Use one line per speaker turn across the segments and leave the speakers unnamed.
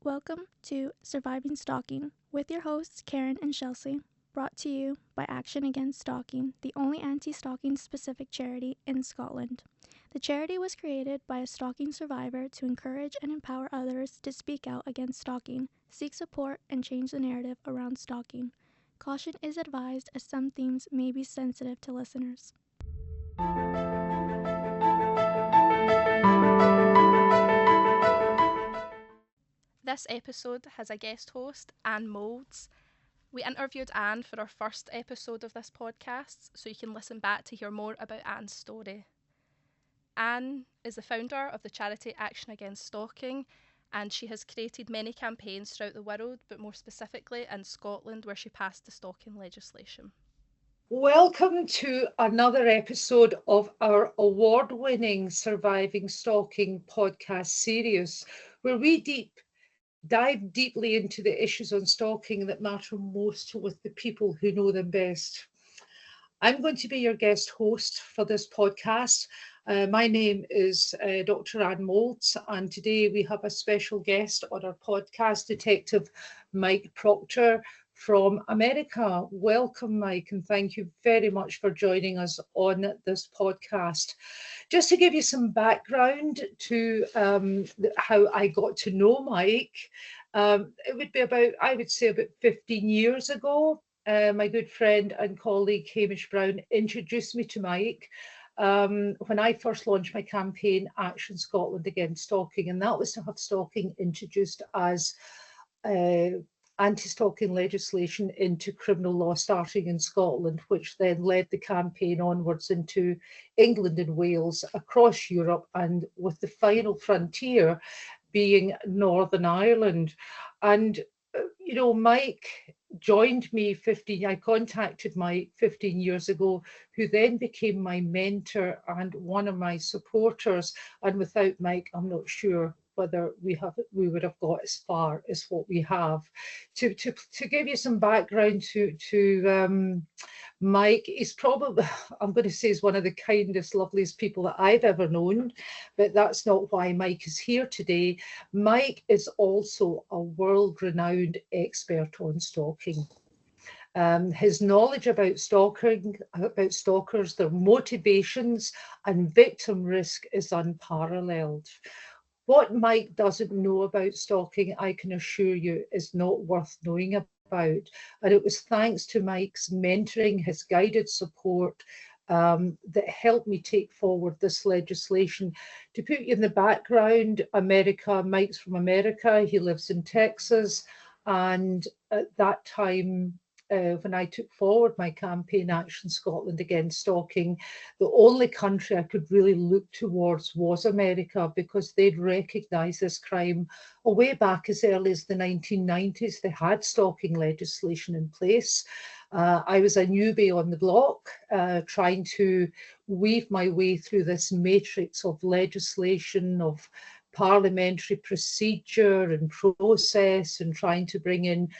Welcome to Surviving Stalking with your hosts Karen and Shelcy, brought to you by Action Against Stalking, the only anti-stalking specific charity in Scotland. The charity was created by a stalking survivor to encourage and empower others to speak out against stalking, seek support, and change the narrative around stalking. Caution is advised as some themes may be sensitive to listeners.
This episode has a guest host, Anne Moulds. We interviewed Anne for our first episode of this podcast, so you can listen back to hear more about Anne's story. Anne is the founder of the charity Action Against Stalking, and she has created many campaigns throughout the world, but more specifically in Scotland, where she passed the stalking legislation.
Welcome to another episode of our award-winning Surviving Stalking podcast series, where we dive deeply into the issues on stalking that matter most with the people who know them best. I'm going to be your guest host for this podcast. My name is Dr. Anne Moulds, and today we have a special guest on our podcast, Detective Mike Proctor from America. Welcome, Mike, and thank you very much for joining us on this podcast. Just to give you some background to how I got to know Mike, it would be I would say, about 15 years ago. My good friend and colleague Hamish Brown introduced me to Mike when I first launched my campaign, Action Scotland Against Stalking, and that was to have stalking introduced as anti-stalking legislation into criminal law starting in Scotland, which then led the campaign onwards into England and Wales, across Europe, and with the final frontier being Northern Ireland. And Mike joined me I contacted Mike 15 years ago, who then became my mentor and one of my supporters. And without Mike, I'm not sure whether we would have got as far as what we have. To give you some background to Mike, he's probably, I'm going to say, he's one of the kindest, loveliest people that I've ever known, but that's not why Mike is here today. Mike is also a world-renowned expert on stalking. His knowledge about stalking, about stalkers, their motivations, and victim risk is unparalleled. What Mike doesn't know about stalking, I can assure you, is not worth knowing about. And it was thanks to Mike's mentoring, his guided support, that helped me take forward this legislation. To put you in the background, Mike's from America, he lives in Texas. And at that time, when I took forward my campaign, Action Scotland Against Stalking, the only country I could really look towards was America, because they'd recognised this crime way back as early as the 1990s. They had stalking legislation in place. I was a newbie on the block, trying to weave my way through this matrix of legislation, of parliamentary procedure and process, and trying to bring in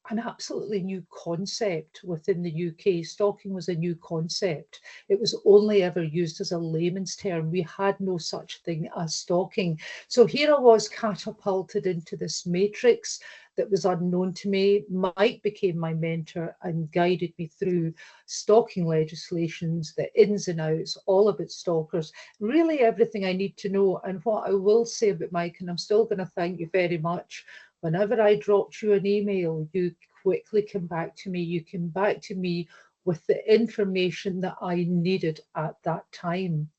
an absolutely new concept within the UK. Stalking was a new concept. It was only ever used as a layman's term. We had no such thing as stalking. So here I was, catapulted into this matrix that was unknown to me. Mike became my mentor and guided me through stalking legislations, the ins and outs, all about stalkers, really everything I need to know. And what I will say about Mike, and I'm still going to thank you very much, whenever I dropped you an email, you quickly came back to me. You came back to me with the information that I needed at that time.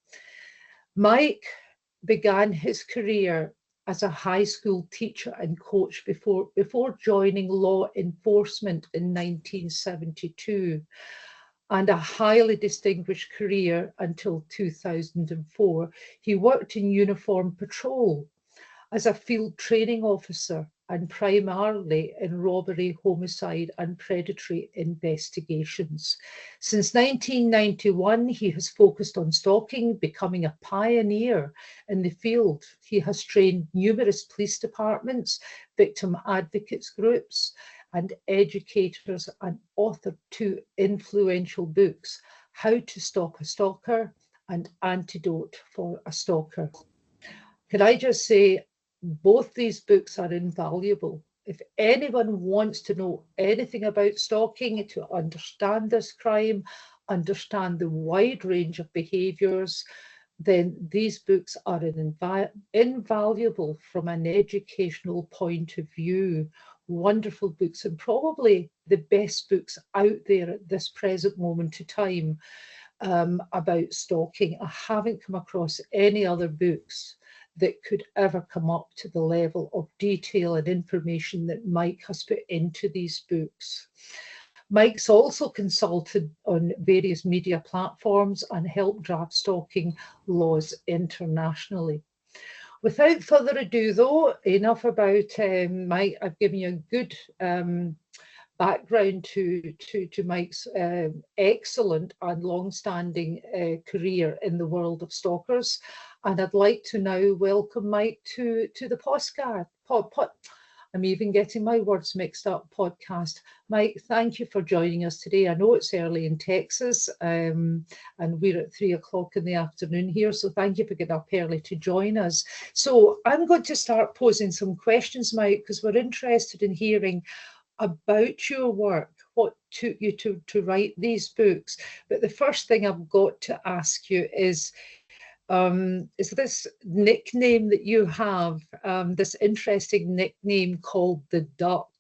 Mike began his career as a high school teacher and coach before joining law enforcement in 1972, and a highly distinguished career until 2004. He worked in uniform patrol as a field training officer, and primarily in robbery, homicide, and predatory investigations. Since 1991, he has focused on stalking, becoming a pioneer in the field. He has trained numerous police departments, victim advocates groups, and educators, and authored two influential books, How to Stop a Stalker and Antidote for a Stalker. Can I just say, Both these books are invaluable. If anyone wants to know anything about stalking, to understand this crime, understand the wide range of behaviours, then these books are invaluable from an educational point of view. Wonderful books, and probably the best books out there at this present moment of time about stalking. I haven't come across any other books that could ever come up to the level of detail and information that Mike has put into these books. Mike's also consulted on various media platforms and helped draft stalking laws internationally. Without further ado, though, enough about Mike. I've given you a good background to Mike's excellent and long-standing career in the world of stalkers. And I'd like to now welcome Mike to the podcast. I'm even getting my words mixed up, podcast. Mike, thank you for joining us today. I know it's early in Texas and we're at 3 o'clock in the afternoon here. So thank you for getting up early to join us. So I'm going to start posing some questions, Mike, because we're interested in hearing about your work, what took you to write these books. But the first thing I've got to ask you is this nickname that you have, this interesting nickname called the Duck.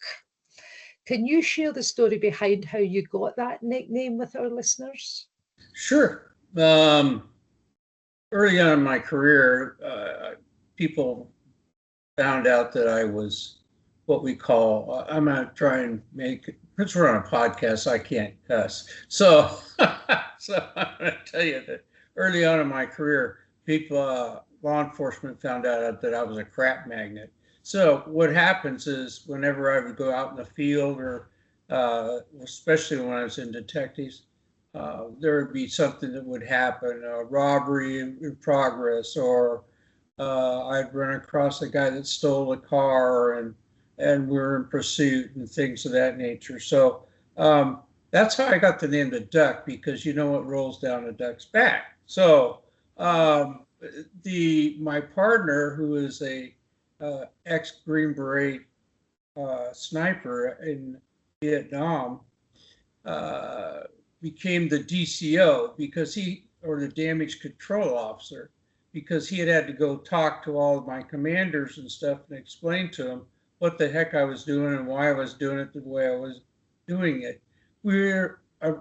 Can you share the story behind how you got that nickname with our listeners?
Sure. Early on in my career, people found out that I was what we call, I'm going to try and make, since we're on a podcast, I can't cuss. So, so I'm going to tell you that early on in my career, people, law enforcement found out that I was a crap magnet. So what happens is whenever I would go out in the field or especially when I was in detectives, there would be something that would happen, a robbery in progress, or I'd run across a guy that stole a car and we're in pursuit and things of that nature. So that's how I got the name the Duck, because you know what rolls down a duck's back. So my partner, who is a ex-Green Beret sniper in Vietnam, became the DCO because or the damage control officer, because he had to go talk to all of my commanders and stuff and explain to them what the heck I was doing and why I was doing it the way I was doing it. We're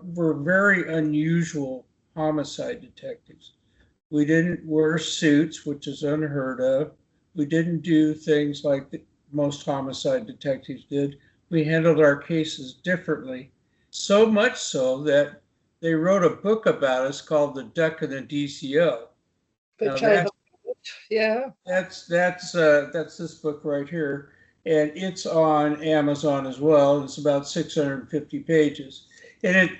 very unusual homicide detectives. We didn't wear suits, which is unheard of. We didn't do things like most homicide detectives did. We handled our cases differently, so much so that they wrote a book about us called The Duck and the DCO.
Yeah.
That's this book right here, and it's on Amazon as well. It's about 650 pages, and it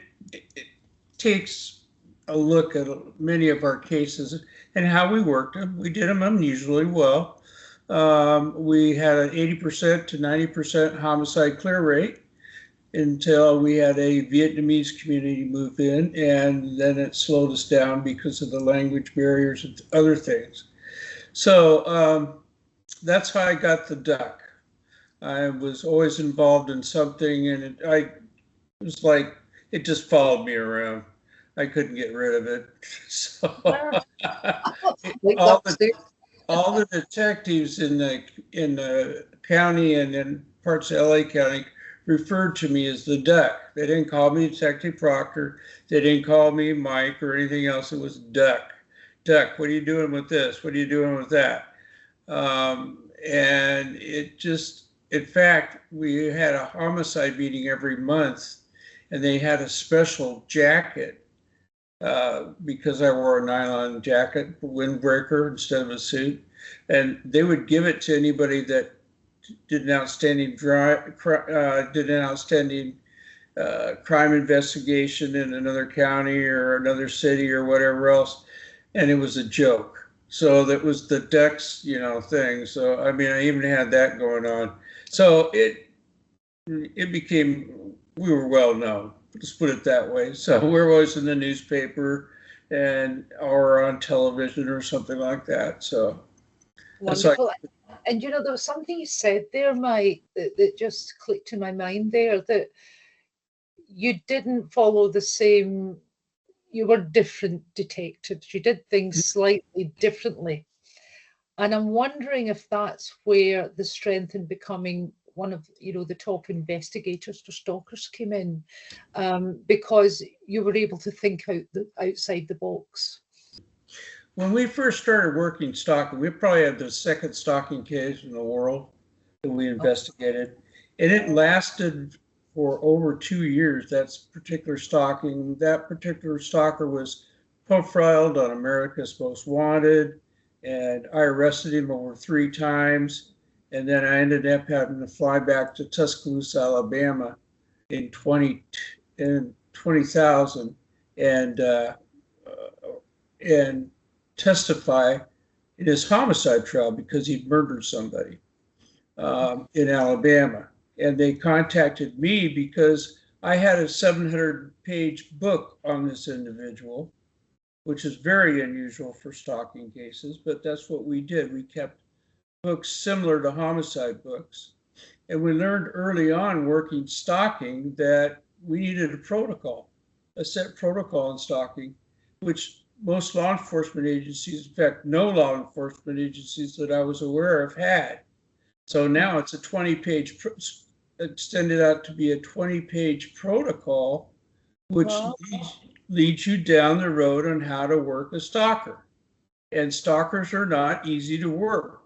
takes a look at many of our cases and how we worked them. We did them unusually well. We had an 80% to 90% homicide clear rate until we had a Vietnamese community move in, and then it slowed us down because of the language barriers and other things. So that's how I got the Duck. I was always involved in something, and it was like it just followed me around. I couldn't get rid of it. So all the detectives in the county and in parts of LA County referred to me as the Duck. They didn't call me Detective Proctor. They didn't call me Mike or anything else. It was Duck. Duck, what are you doing with this? What are you doing with that? And it just, in fact, we had a homicide meeting every month, and they had a special jacket because I wore a nylon jacket, windbreaker instead of a suit. And they would give it to anybody that did an outstanding crime investigation in another county or another city or whatever else, and it was a joke. So that was the Ducks, thing. So I mean, I even had that going on. So it became, we were well known. Let's put it that way. So we're always in the newspaper or on television or something like that. So
wonderful. And you know, there was something you said there, Mike, that just clicked in my mind there, that you didn't follow the same, you were different detectives. You did things slightly differently. And I'm wondering if that's where the strength in becoming one of, you know, the top investigators for stalkers came in, because you were able to think outside the box.
When we first started working stalking, we probably had the second stalking case in the world that we investigated, and it lasted for over 2 years. That particular stalking, that particular stalker was profiled on America's Most Wanted, and I arrested him over 3 times, and then I ended up having to fly back to Tuscaloosa, Alabama, in 20,000, and and testify in his homicide trial because he'd murdered somebody in Alabama. And they contacted me because I had a 700-page book on this individual, which is very unusual for stalking cases, but that's what we did. We kept books similar to homicide books. And we learned early on working stalking that we needed a protocol, a set protocol in stalking, which most law enforcement agencies, in fact, no law enforcement agencies that I was aware of had. So now it's a 20-page, extended out to be a 20-page protocol, which
Well,
leads you down the road on how to work a stalker. And stalkers are not easy to work.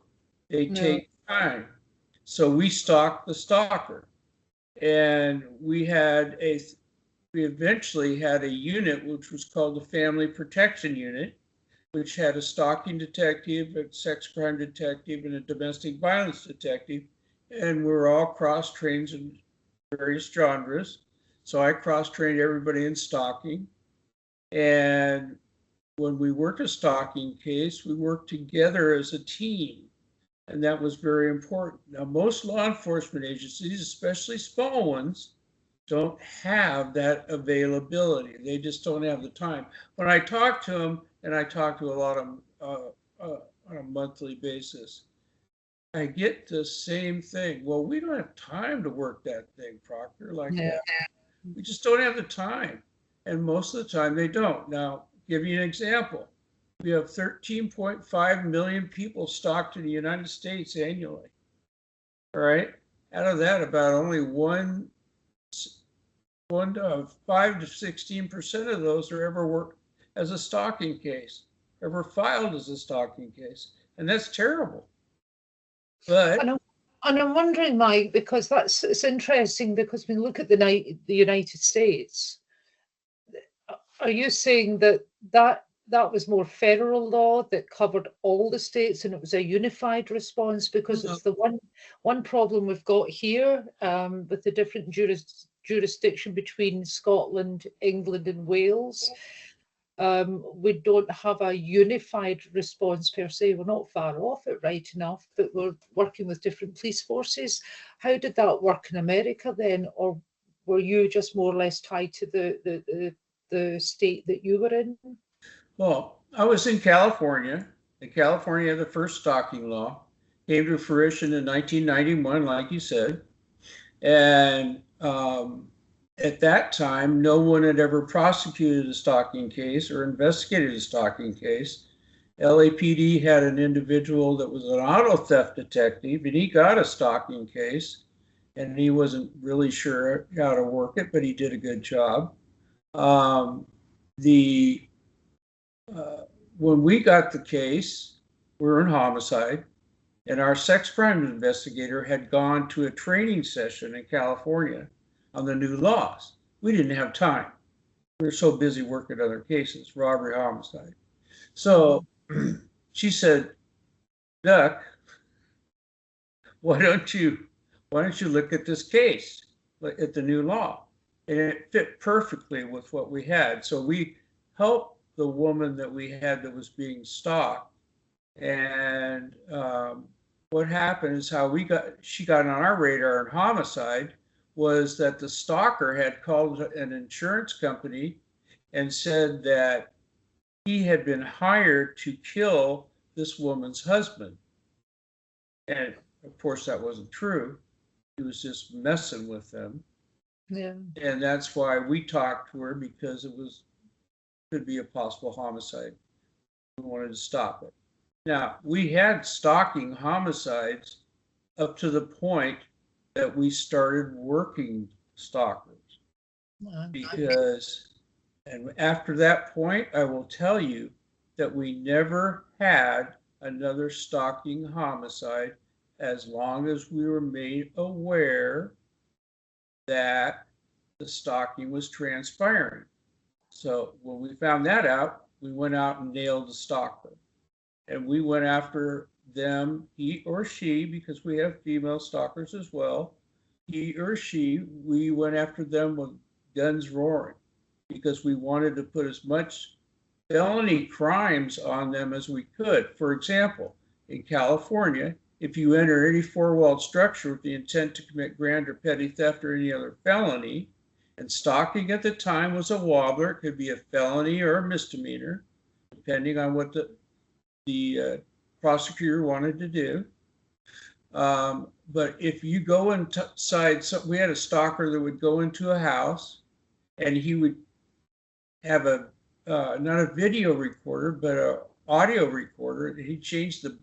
They
no.
take time. So we stalked the stalker. And we eventually had a unit which was called the Family Protection Unit, which had a stalking detective, a sex crime detective, and a domestic violence detective. And we were all cross-trained in various genres. So I cross-trained everybody in stalking. And when we worked a stalking case, we worked together as a team. And that was very important. Now, most law enforcement agencies, especially small ones, don't have that availability. They just don't have the time. When I talk to them, and I talk to a lot of them on a monthly basis, I get the same thing. Well, we don't have time to work that thing, Proctor, like
Yeah.
that. We just don't have the time. And most of the time they don't. Now, give you an example. We have 13.5 million people stalked in the United States annually. All right. Out of that, about only 5 to 16% of those are ever worked as a stalking case, ever filed as a stalking case. And that's terrible. But
And I'm wondering, Mike, because it's interesting, because when we look at the United States, are you saying that was more federal law that covered all the states and it was a unified response? Because it's the one problem we've got here, with the different jurisdiction between Scotland, England, and Wales. We don't have a unified response per se. We're not far off it, right enough, but we're working with different police forces. How did that work in America then, or were you just more or less tied to the state that you were in?
well, I was in California. And California had the first stalking law, came to fruition in 1991, like you said. And at that time, no one had ever prosecuted a stalking case or investigated a stalking case. LAPD had an individual that was an auto theft detective, and he got a stalking case, and he wasn't really sure how to work it, but he did a good job. Um, the When we got the case, we were in homicide, and our sex crime investigator had gone to a training session in California on the new laws. We didn't have time. We were so busy working other cases, robbery, homicide. So she said, Duck, why don't you look at this case, at the new law? And it fit perfectly with what we had. So we helped the woman that we had that was being stalked. And what happened is she got on our radar in homicide was that the stalker had called an insurance company and said that he had been hired to kill this woman's husband. And of course, that wasn't true. He was just messing with them.
Yeah.
And that's why we talked to her, because it could be a possible homicide. We wanted to stop it. Now, we had stalking homicides up to the point that we started working stalkers. Because, and after that point, I will tell you that we never had another stalking homicide as long as we were made aware that the stalking was transpiring. So when we found that out, we went out and nailed the stalker. And we went after them, he or she, because we have female stalkers as well. He or she, we went after them with guns roaring, because we wanted to put as much felony crimes on them as we could. For example, in California, if you enter any four-walled structure with the intent to commit grand or petty theft or any other felony, and stalking at the time was a wobbler, it could be a felony or a misdemeanor, depending on what the prosecutor wanted to do. But if you go inside, we had a stalker that would go into a house, and he would have not a video recorder, but a audio recorder. He changed the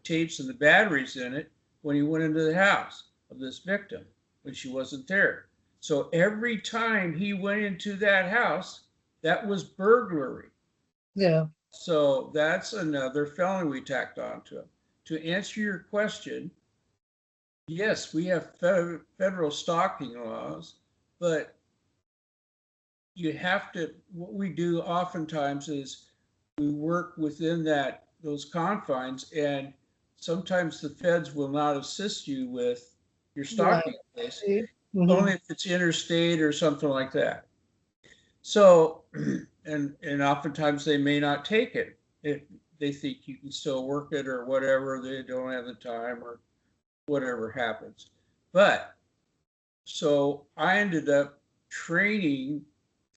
tapes and the batteries in it when he went into the house of this victim when she wasn't there. So every time he went into that house, that was burglary.
Yeah.
So that's another felony we tacked on to him. To answer your question, yes, we have federal stalking laws, but you have to, what we do oftentimes is we work within those confines, and sometimes the feds will not assist you with your stalking case, only if it's interstate or something like that. So, and oftentimes they may not take it if they think you can still work it or whatever, they don't have the time or whatever happens. But so I ended up training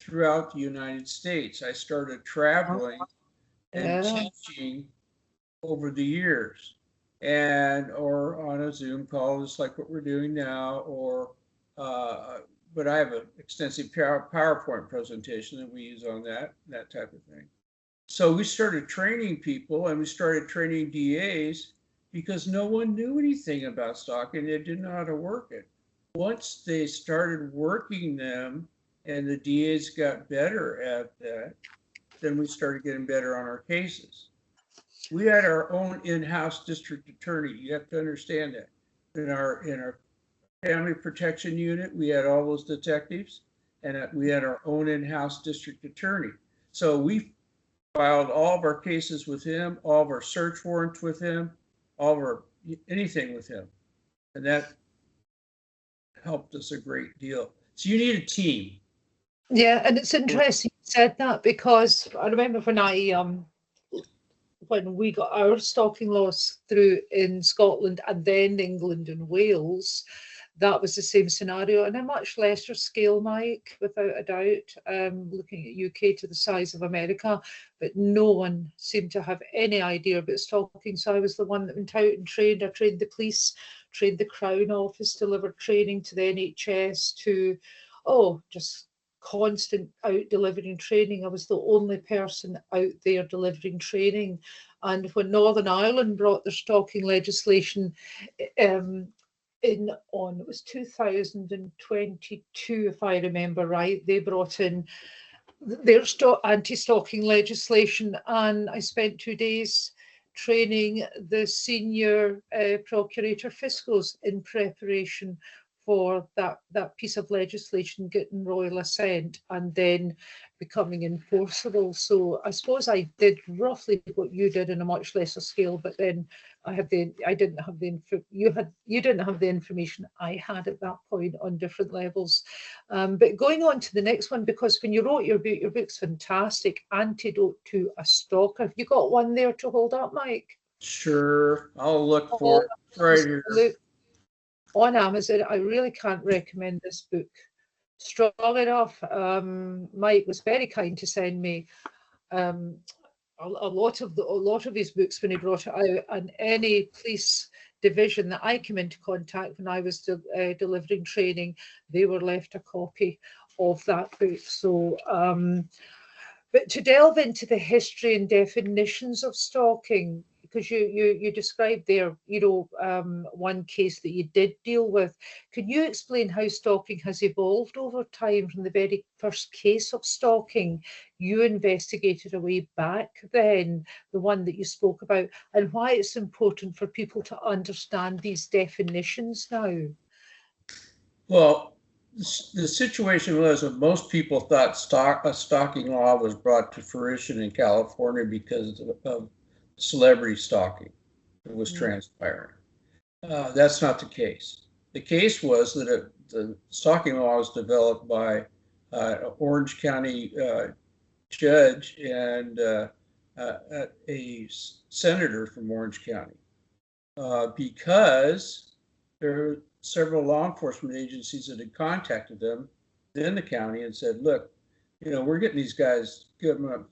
throughout the United States. I started traveling and teaching over the years, and or on a Zoom call, just like what we're doing now, or but I have an extensive PowerPoint presentation that we use on that type of thing. So we started training people, and we started training DAs, because no one knew anything about stalking. They didn't know how to work it. Once they started working them and the DAs got better at that, then we started getting better on our cases. We had our own in-house district attorney. You have to understand that. In our family protection unit, we had all those detectives, and we had our own in-house district attorney. So we filed all of our cases with him, all of our search warrants with him, all of our anything with him, and that helped us a great deal. So you need a team.
Yeah, and it's interesting you said that, because I remember when we got our stalking laws through in Scotland and then England and Wales, that was the same scenario on a much lesser scale, Mike, without a doubt, looking at UK to the size of America, but no one seemed to have any idea about stalking. So I was the one that went out and trained. I trained the police, trained the Crown Office, delivered training to the NHS, to, just constant out delivering training. I was the only person out there delivering training. And when Northern Ireland brought their stalking legislation it was 2022, if I remember right, they brought in their anti-stalking legislation, and I spent 2 days training the senior procurator fiscals in preparation for that piece of legislation getting royal assent and then becoming enforceable. So I suppose I did roughly what you did in a much lesser scale, but then you didn't have the information I had at that point on different levels. But going on to the next one, because when you wrote your book's fantastic, Antidote to a Stalker. Have you got one there to hold up, Mike?
Sure, I'll look for it right here.
Look, on Amazon, I really can't recommend this book strong enough. Mike was very kind to send me a lot of his books when he brought it out, and any police division that I came into contact when I was delivering training, they were left a copy of that book. So, but to delve into the history and definitions of stalking, because you described there, one case that you did deal with. Can you explain how stalking has evolved over time from the very first case of stalking you investigated a way back then, the one that you spoke about, and why it's important for people to understand these definitions now?
Well, the situation was that most people thought a stalking law was brought to fruition in California because of celebrity stalking that was transpiring. That's not the case. The case was that the stalking law was developed by an Orange County judge and a senator from Orange County because there are several law enforcement agencies that had contacted them in the county and said, look, we're getting these guys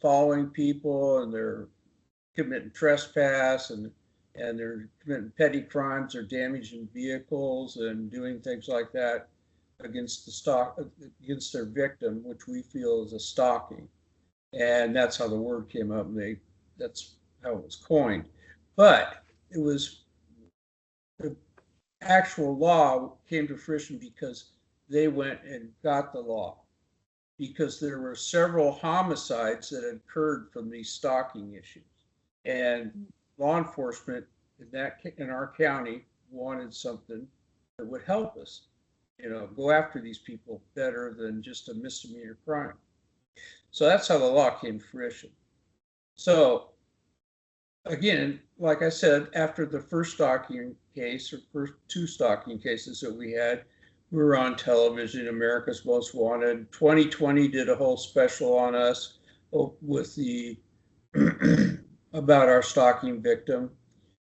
following people and they're committing trespass and they're committing petty crimes or damaging vehicles and doing things like that against against their victim, which we feel is a stalking. And that's how the word came up. And that's how it was coined. But it was the actual law came to fruition because they went and got the law, because there were several homicides that had occurred from these stalking issues. And law enforcement in our county wanted something that would help us, go after these people better than just a misdemeanor crime. So that's how the law came to fruition. So again, like I said, after the first stalking case or first two stalking cases that we had, we were on television, America's Most Wanted. 2020 did a whole special on us with the about our stalking victim,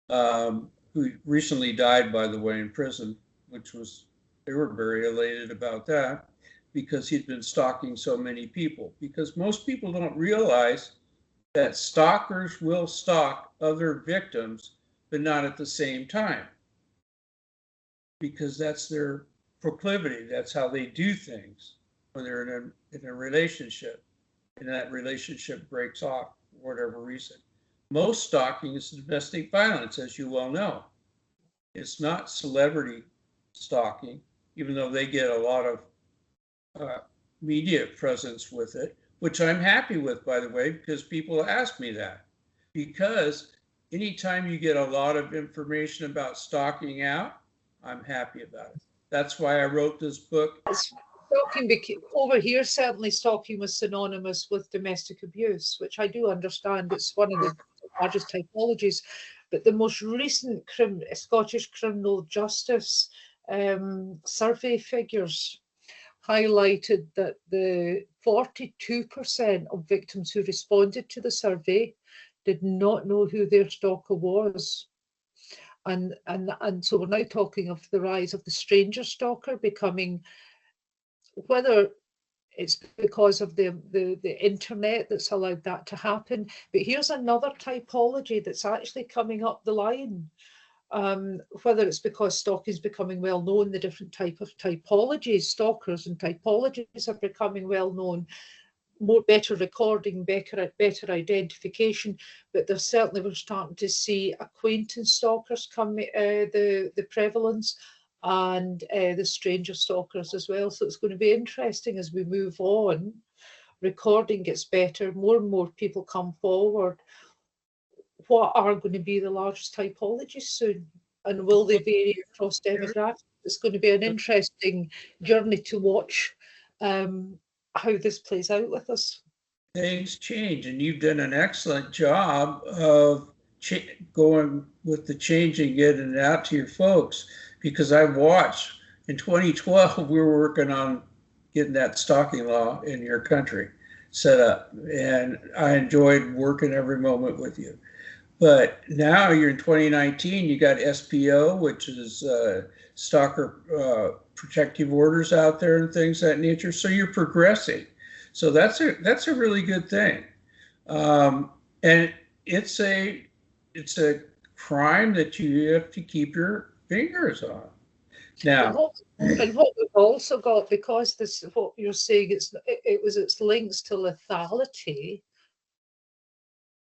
who recently died, by the way, in prison, they were very elated about that because he'd been stalking so many people. Because most people don't realize that stalkers will stalk other victims, but not at the same time, because that's their proclivity. That's how they do things when they're in a relationship and that relationship breaks off for whatever reason. Most stalking is domestic violence, as you well know. It's not celebrity stalking, even though they get a lot of media presence with it, which I'm happy with, by the way, because people ask me that. Because anytime you get a lot of information about stalking out, I'm happy about it. That's why I wrote this book.
Over here, certainly stalking was synonymous with domestic abuse, which I do understand. It's one of the largest typologies. But the most recent Scottish Criminal Justice survey figures highlighted that the 42% of victims who responded to the survey did not know who their stalker was. And so we're now talking of the rise of the stranger stalker becoming, whether it's because of the internet that's allowed that to happen. But here's another typology that's actually coming up the line. Whether it's because stalking is becoming well known, the different type of typologies, stalkers and typologies are becoming well known, better recording, better identification, but there's certainly, we're starting to see acquaintance stalkers come, the prevalence, and the stranger stalkers as well. So it's going to be interesting as we move on. Recording gets better, more and more people come forward. What are going to be the largest typologies soon? And will they vary across demographics? It's going to be an interesting journey to watch how this plays out with us.
Things change, and you've done an excellent job of going with the change and getting it out to your folks, because I've watched in 2012 we were working on getting that stalking law in your country set up, and I enjoyed working every moment with you. But now you're in 2019, you got SPO, which is stalker protective orders out there and things of that nature. So you're progressing. So that's a really good thing. And it's a crime that you have to keep your fingers on. Now,
and what we've also got, because this, what you're saying, its links to lethality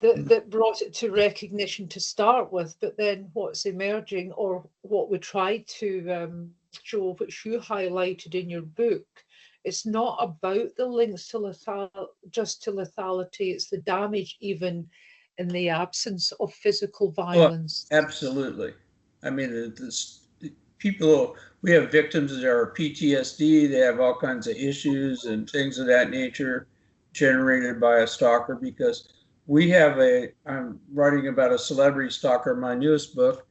that brought it to recognition to start with, but then what's emerging, or what we tried to show, which you highlighted in your book, it's not about the links to just to lethality, it's the damage even in the absence of physical violence.
Absolutely. I mean, people, we have victims that are PTSD, they have all kinds of issues and things of that nature generated by a stalker, because I'm writing about a celebrity stalker, my newest book,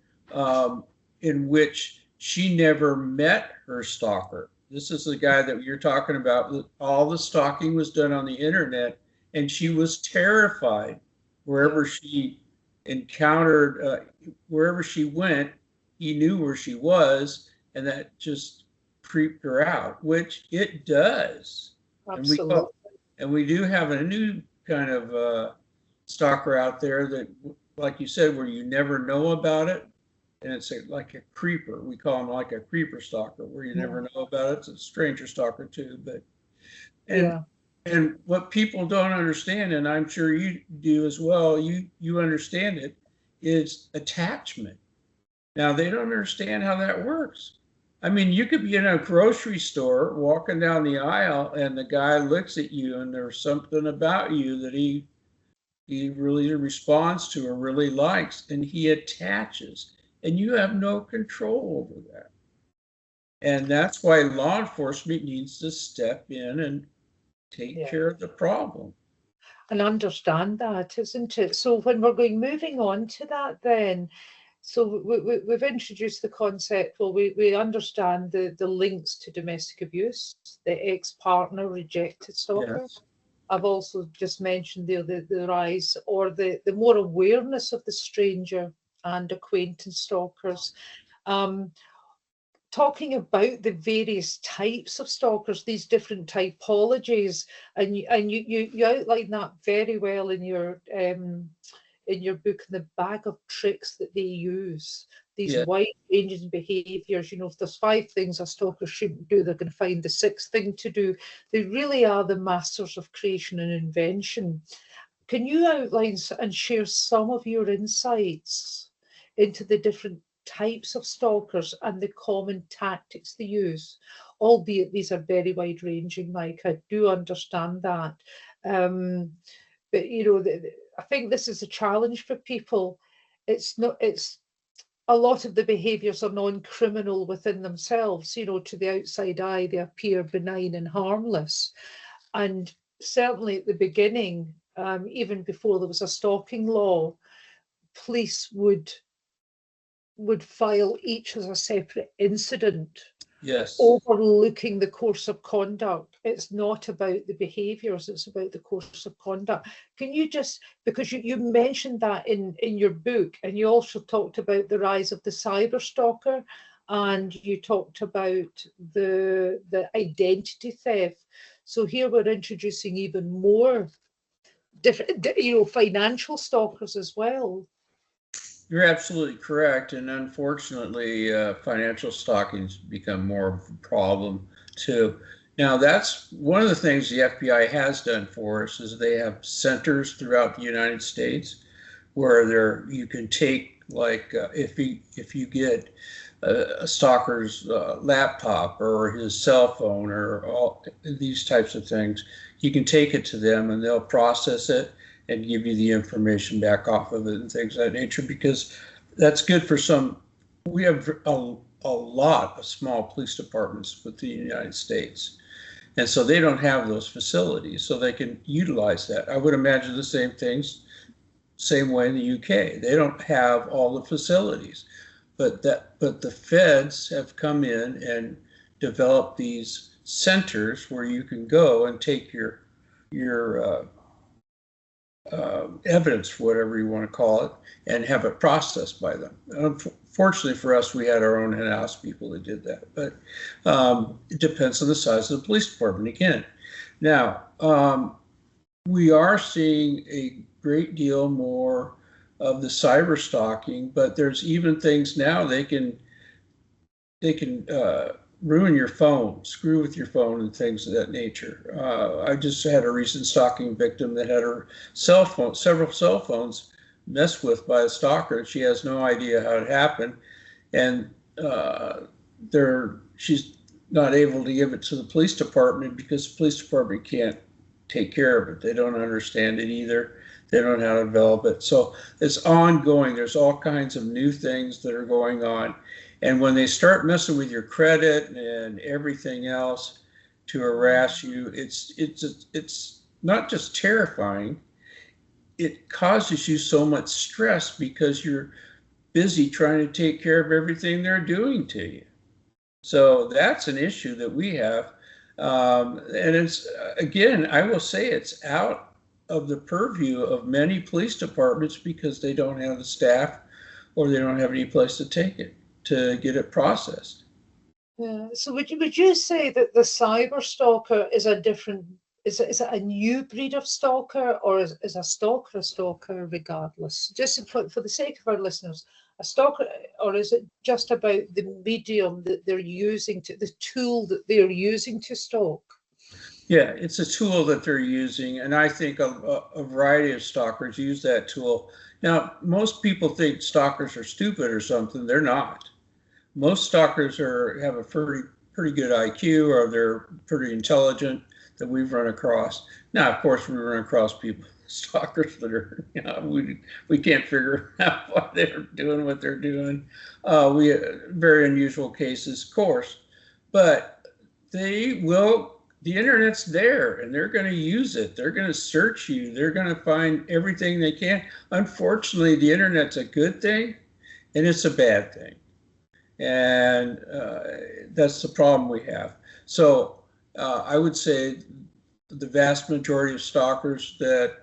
in which she never met her stalker. This is the guy that you're talking about. All the stalking was done on the internet, and she was terrified wherever she encountered, wherever she went, he knew where she was, and that just creeped her out, which it does.
Absolutely.
And we do have a new kind of stalker out there that, like you said, where you never know about it, and it's like a creeper. We call them like a creeper stalker, where you never know about it. It's a stranger stalker too, but and what people don't understand, and I'm sure you do as well, you understand it, is attachment. Now, they don't understand how that works. I mean, you could be in a grocery store walking down the aisle, and the guy looks at you, and there's something about you that he really responds to or really likes, and he attaches, and you have no control over that. And that's why law enforcement needs to step in and take care of the problem.
And understand that, isn't it? So when we're moving on to that then, so we've introduced the concept, well, we understand the links to domestic abuse, the ex-partner rejected stalker. Yes. I've also just mentioned the rise, or the more awareness of the stranger and acquaintance stalkers. Talking about the various types of stalkers, these different typologies, and you outline that very well in your book, the bag of tricks that they use, these wide ranging behaviors. You know, if there's 5 things a stalker shouldn't do, they're going to find the 6th thing to do. They really are the masters of creation and invention. Can you outline and share some of your insights into the different types of stalkers and the common tactics they use? Albeit these are very wide ranging, Mike, I do understand that. But, you know, I think this is a challenge for people. It's a lot of the behaviours are non-criminal within themselves. You know, to the outside eye, they appear benign and harmless. And certainly at the beginning, even before there was a stalking law, police would file each as a separate incident.
Yes.
Overlooking the course of conduct. It's not about the behaviours, it's about the course of conduct. Can you just, because you mentioned that in your book, and you also talked about the rise of the cyber stalker, and you talked about the identity theft. So here we're introducing even more different, you know, financial stalkers as well.
You're absolutely correct. And unfortunately, financial stalking's become more of a problem too. Now, that's one of the things the FBI has done for us, is they have centers throughout the United States where you can take, like, if you get a stalker's laptop or his cell phone or all these types of things, you can take it to them and they'll process it and give you the information back off of it and things of that nature, because that's good for some. We have a lot of small police departments within the United States, and so they don't have those facilities, so they can utilize that. I would imagine the same way in the UK. They don't have all the facilities, but the feds have come in and developed these centers where you can go and take your evidence, whatever you want to call it, and have it processed by them. Unfortunately for us, we had our own in-house people that did that, but it depends on the size of the police department again. Now, we are seeing a great deal more of the cyber stalking, but there's even things now they can ruin your phone, screw with your phone, and things of that nature. I just had a recent stalking victim that had her cell phone, several cell phones, messed with by a stalker. She has no idea how it happened, and she's not able to give it to the police department because the police department can't take care of it. They don't understand it either. They don't know how to develop it. So it's ongoing. There's all kinds of new things that are going on. And when they start messing with your credit and everything else to harass you, it's not just terrifying. It causes you so much stress because you're busy trying to take care of everything they're doing to you. So that's an issue that we have. And it's, again, I will say it's out of the purview of many police departments because they don't have the staff or they don't have any place to take it to get it processed.
Yeah. So would you say that the cyber stalker is a different, is it a new breed of stalker, or is a stalker regardless? Just for the sake of our listeners, a stalker, or is it just about the medium that they're using, the tool that they're using to stalk?
Yeah, it's a tool that they're using, and I think a variety of stalkers use that tool. Now, most people think stalkers are stupid or something. They're not. Most stalkers have a pretty good IQ, or they're pretty intelligent that we've run across. Now, of course, we run across people, stalkers that are, we can't figure out why they're doing what they're doing. We very unusual cases, of course, but the internet's there and they're going to use it. They're going to search you. They're going to find everything they can. Unfortunately, the internet's a good thing and it's a bad thing. And that's the problem we have. So I would say the vast majority of stalkers that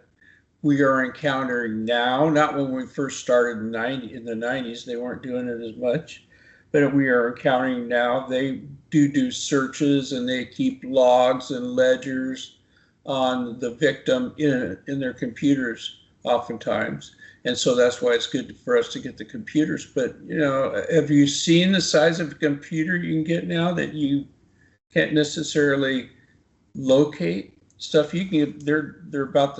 we are encountering now, not when we first started in the 90s, they weren't doing it as much, but we are encountering now, they do searches and they keep logs and ledgers on the victim in their computers oftentimes. And so that's why it's good for us to get the computers. But, have you seen the size of a computer you can get now that you can't necessarily locate stuff? You can get, they're about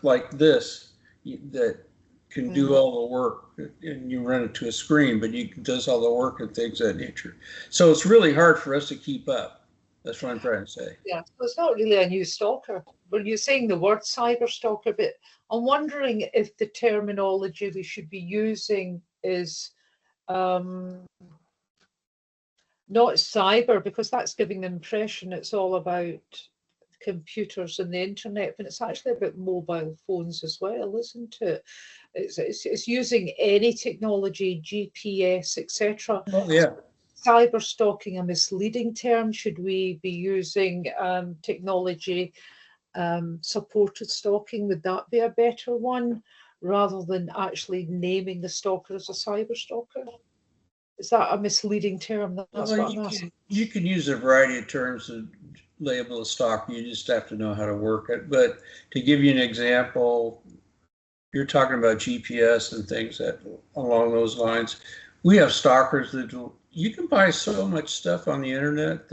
like this, that can do all the work, and you run it to a screen, but it does all the work and things of that nature. So it's really hard for us to keep up. That's what I'm trying to say.
Yeah, so it's not really a new stalker. Well, you're saying the word cyber stalker, but I'm wondering if the terminology we should be using is not cyber, because that's giving the impression it's all about computers and the internet, but it's actually about mobile phones as well, isn't it? It's using any technology, GPS, etc.
Oh, yeah.
Cyber stalking a misleading term? Should we be using technology supported stalking? Would that be a better one, rather than actually naming the stalker as a cyber stalker? Is that a misleading term? That's
Well,
what I'm asking.
you can use a variety of terms to label a stalker. You just have to know how to work it. But to give you an example, you're talking about GPS and things that along those lines. We have stalkers that you can buy so much stuff on the internet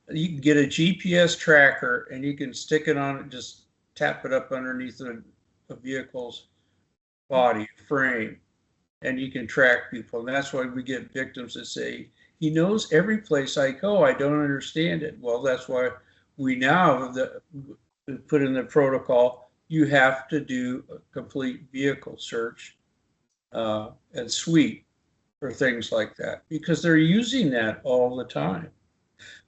you can get a GPS tracker and you can stick it on it, just tap it up underneath a vehicle's body frame, and you can track people. And that's why we get victims that say, he knows every place I go, I don't understand it. Well, that's why we now put in the protocol, you have to do a complete vehicle search and sweep for things like that, because they're using that all the time.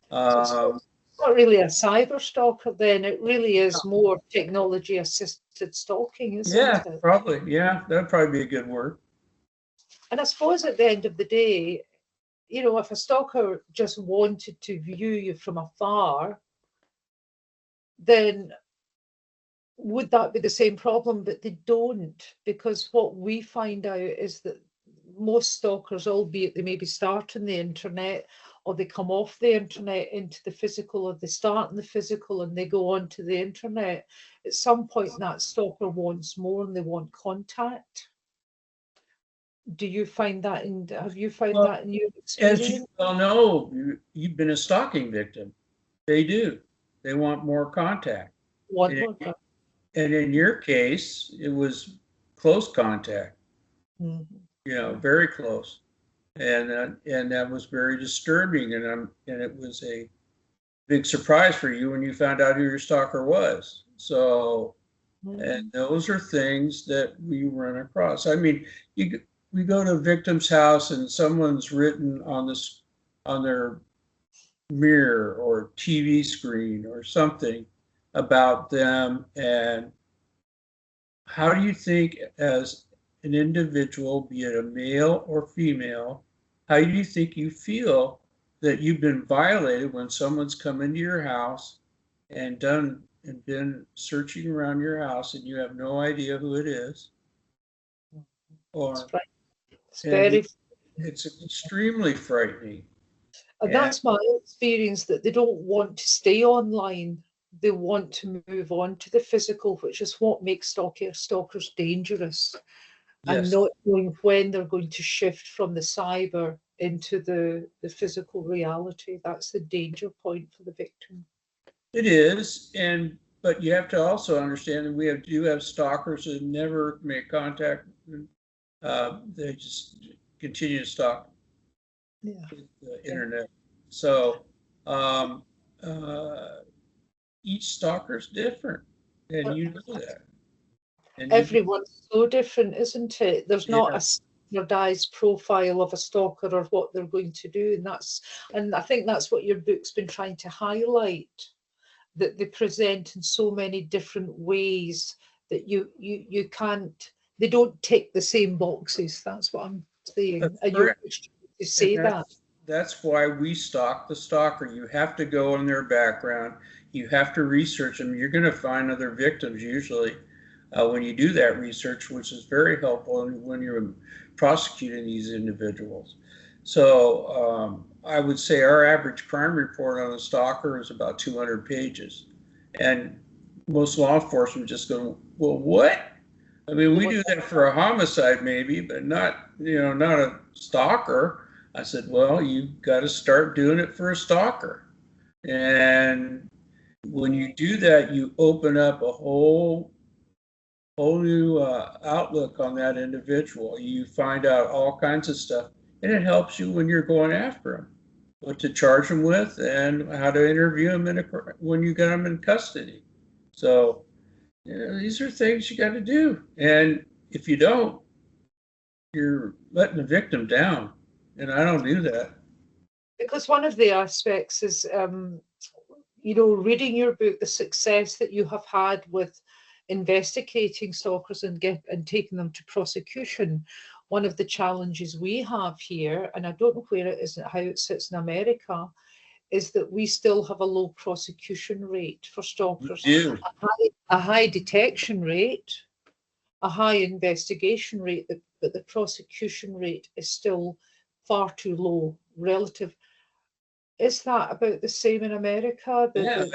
So it's not really a cyber stalker then. It really is more technology assisted stalking, isn't it?
Probably. Yeah, that'd probably be a good word.
And I suppose at the end of the day, if a stalker just wanted to view you from afar, then would that be the same problem? But they don't, because what we find out is that most stalkers, albeit they maybe start on the internet or they come off the internet into the physical, or they start in the physical and they go on to the internet, at some point that stalker wants more and they want contact. Do you find that have you found
Well,
that in your
as you
experience?
well know, you've been a stalking victim. They do. They want more contact.
Want
And
more contact?
and in your case, it was close contact,
Mm-hmm.
very close. And that was very disturbing. And it was a big surprise for you when you found out who your stalker was. So, and those are things that we run across. I mean, we go to a victim's house and someone's written on their mirror or TV screen or something about them. And how do you think, as an individual, be it a male or female, how do you think you feel that you've been violated when someone's come into your house and been searching around your house and you have no idea who it is? Or
It's
and
very,
it's extremely frightening.
and
And
that's my experience, that they don't want to stay online. They want to move on to the physical, which is what makes stalkers dangerous. And
yes,
not knowing when they're going to shift from the cyber into the physical reality. That's the danger point for the victim.
it is. But you have to also understand that do have stalkers that never make contact. They just continue to stalk
Yeah.
the internet. So um, uh, each stalker is different, and you know that. And you,
Everyone's so different, isn't it? There's not
yeah,
a standardized profile of a stalker or what they're going to do. And I think that's what your book's been trying to highlight, that they present in so many different ways that you can't, they don't tick the same boxes. That's what I'm saying.
that's
And you're
correct.
trying to
And
say that.
that's why we stalk the stalker. You have to go in their background. You have to research them. You're going to find other victims usually when you do that research, which is very helpful when you're prosecuting these individuals. So I would say our average crime report on a stalker is about 200 pages. And most law enforcement just go, well, what? I mean, we do that for a homicide maybe, but not a stalker. I said, well, you've got to start doing it for a stalker. And when you do that, you open up a whole new outlook on that individual. You find out all kinds of stuff, and it helps you when you're going after them, what to charge them with, and how to interview them when you got them in custody. So, these are things you got to do, and if you don't, you're letting the victim down, and I don't do that.
Because one of the aspects is, reading your book, the success that you have had with investigating stalkers and taking them to prosecution. One of the challenges we have here, and I don't know where it is, how it sits in America, is that we still have a low prosecution rate for
We
stalkers,
do.
a high detection rate, a high investigation rate, but the prosecution rate is still far too low relative. Is that about the same in America?
Yeah,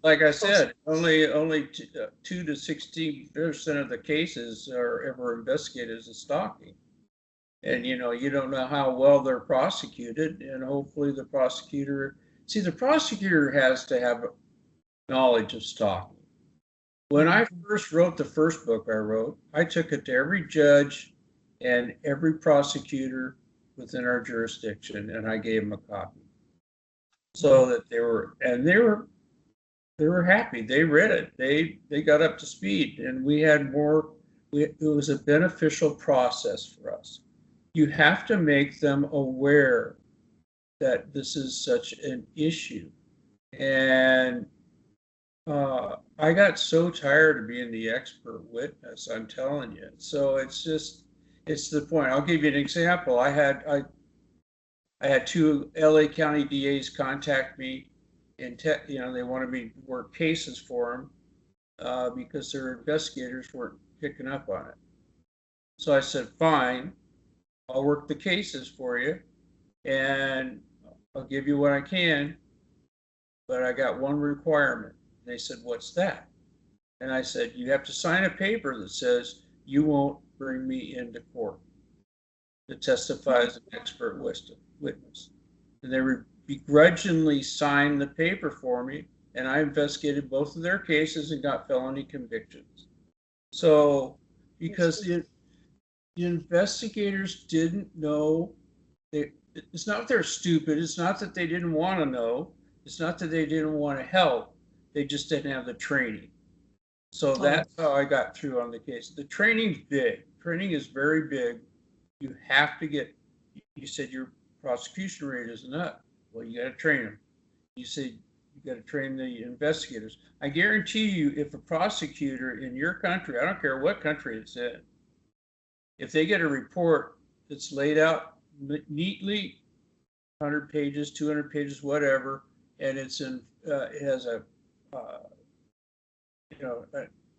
like I said, only 2 to 16% of the cases are ever investigated as a stalking. And you don't know how well they're prosecuted, and hopefully the prosecutor has to have knowledge of stalking. When I first wrote the first book I wrote, I took it to every judge and every prosecutor within our jurisdiction, and I gave them a copy so that they were happy. They read it. They got up to speed, and we had more. It was a beneficial process for us. You have to make them aware that this is such an issue. And I got so tired of being the expert witness, I'm telling you. So it's the point. I'll give you an example. I had two LA County DAs contact me, and they wanted me to work cases for them because their investigators weren't picking up on it. So I said, fine, I'll work the cases for you, and I'll give you what I can, but I got one requirement. And they said, what's that? And I said, you have to sign a paper that says you won't bring me into court to testify as an expert witness. And they begrudgingly signed the paper for me, and I investigated both of their cases and got felony convictions. So, because the investigators didn't know, it's not that they're stupid, it's not that they didn't want to know, it's not that they didn't want to help, they just didn't have the training. So that's how I got through on the case. The training's big. Training is very big. You have to get, you said your prosecution rate isn't up. Well, you got to train them. You said you got to train the investigators. I guarantee you, if a prosecutor in your country, I don't care what country it's in, if they get a report that's laid out neatly, 100 pages, 200 pages, whatever, and it's in, it has a,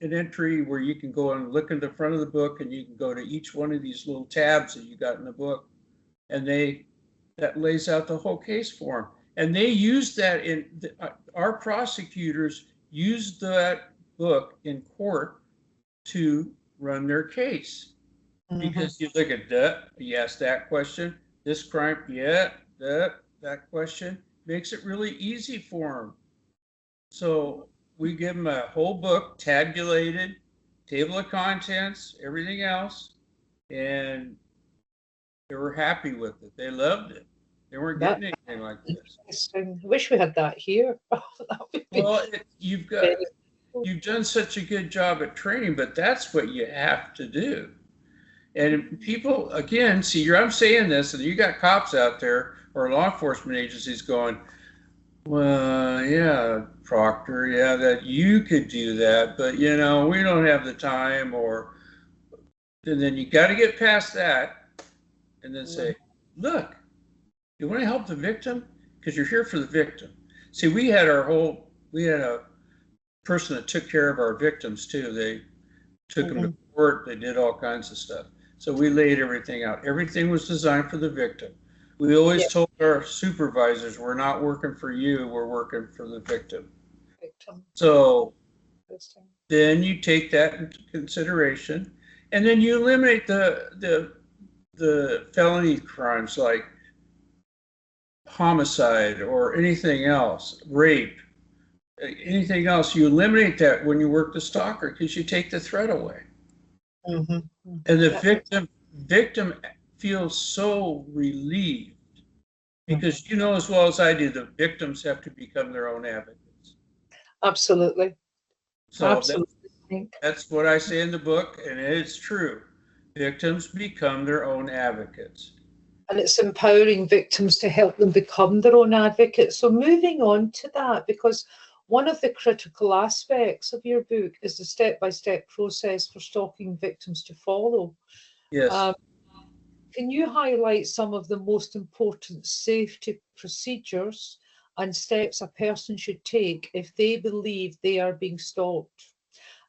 an entry where you can go and look in the front of the book, and you can go to each one of these little tabs that you got in the book, and that lays out the whole case for them. And they use that in our prosecutors use that book in court to run their case. Because you look at that, you ask that question, this crime, that question makes it really easy for them. So we give them a whole book, tabulated, table of contents, everything else, and they were happy with it. They loved it. They weren't getting anything like this.
I wish we had that here.
Well, you've done such a good job at training, but that's what you have to do. And people, again, see, I'm saying this, and you got cops out there or law enforcement agencies going, well, yeah, Proctor, yeah, that you could do that, but we don't have the time, and then you got to get past that and then say, look, you want to help the victim? Because you're here for the victim. See, we had a person that took care of our victims too. They took them to court, they did all kinds of stuff. So we laid everything out. Everything was designed for the victim. We always told our supervisors, we're not working for you, we're working for the victim. So then you take that into consideration, and then you eliminate the felony crimes like homicide or anything else, rape, anything else. You eliminate that when you work the stalker because you take the threat away. And the victim feels so relieved because as well as I do, the victims have to become their own advocates.
Absolutely.
So absolutely. That's what I say in the book, and it's true. Victims become their own advocates.
And it's empowering victims to help them become their own advocates. So moving on to that, because one of the critical aspects of your book is the step-by-step process for stalking victims to follow.
Yes.
Can you highlight some of the most important safety procedures and steps a person should take if they believe they are being stalked?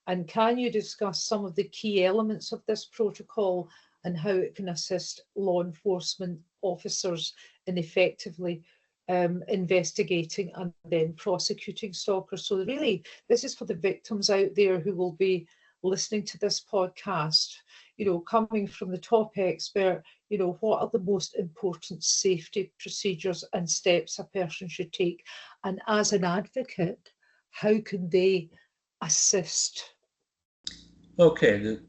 And can you discuss some of the key elements of this protocol and how it can assist law enforcement officers in effectively investigating and then prosecuting stalkers? So really, this is for the victims out there who will be listening to this podcast, coming from the top expert, what are the most important safety procedures and steps a person should take? And as an advocate, how can they assist?
Okay, the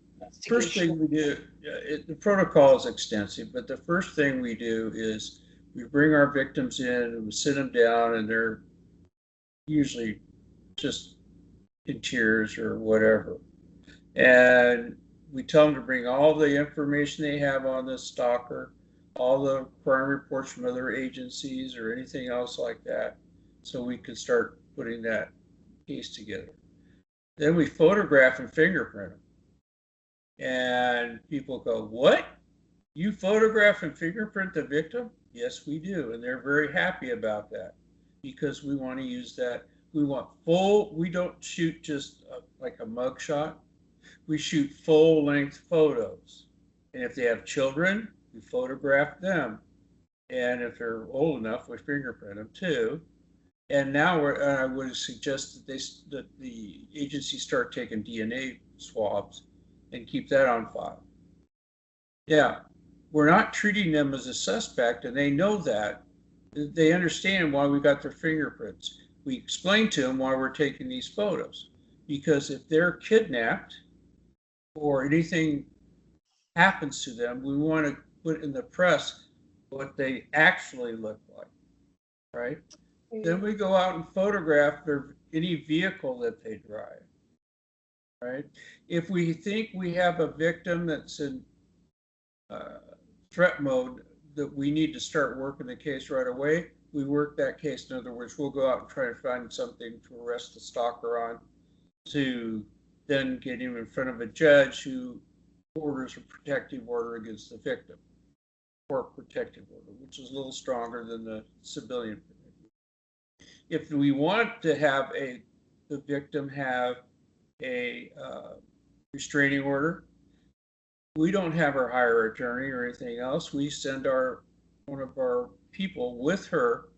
first thing we do, the protocol is extensive, but the first thing we do is we bring our victims in and we sit them down, and they're usually just in tears or whatever. And we tell them to bring all the information they have on the stalker, all the crime reports from other agencies or anything else like that, so we can start putting that case together. Then we photograph and fingerprint them. And people go, what? You photograph and fingerprint the victim? Yes, we do. And they're very happy about that because we want to use that. We want we don't shoot just like a mugshot. We shoot full length photos. And if they have children, We photograph them. And if they're old enough, we fingerprint them too. And now I would suggest that the agency start taking DNA swabs and keep that on file. Yeah, we're not treating them as a suspect, and they know that. They understand why we got their fingerprints. We explain to them why we're taking these photos. Because if they're kidnapped or anything happens to them, we want to put in the press what they actually look like, right? Then we go out and photograph any vehicle that they drive, right? If we think we have a victim that's in threat mode that we need to start working the case right away, we work that case. In other words, we'll go out and try to find something to arrest the stalker on, to then get him in front of a judge who orders a protective order against the victim, or protective order, which is a little stronger than the civilian. If we want to have the victim have a restraining order, we don't have her hire attorney or anything else. We send one of our people with her,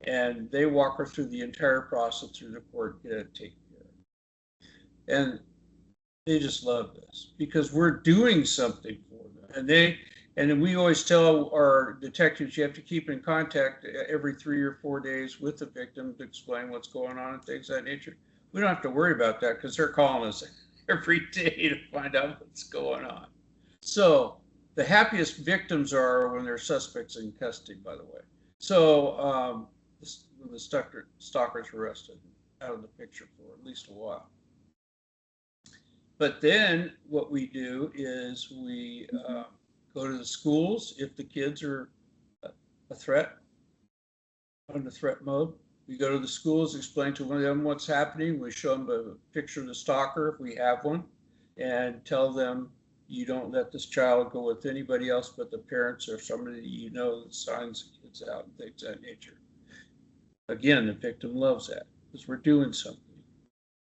and they walk her through the entire process through the court, get it taken care of. And they just love this because we're doing something for them. And then we always tell our detectives you have to keep in contact every 3 or 4 days with the victim to explain what's going on and things of that nature. We don't have to worry about that because they're calling us every day to find out what's going on. So the happiest victims are when they're suspects in custody, by the way. So when the stalker's arrested, out of the picture for at least a while. But then what we do is we go to the schools if the kids are a threat, on the threat mode. We go to the schools, explain to them what's happening. We show them a picture of the stalker if we have one, and tell them you don't let this child go with anybody else but the parents or somebody that you know that signs the kids out and things of that nature. Again, the victim loves that because we're doing something.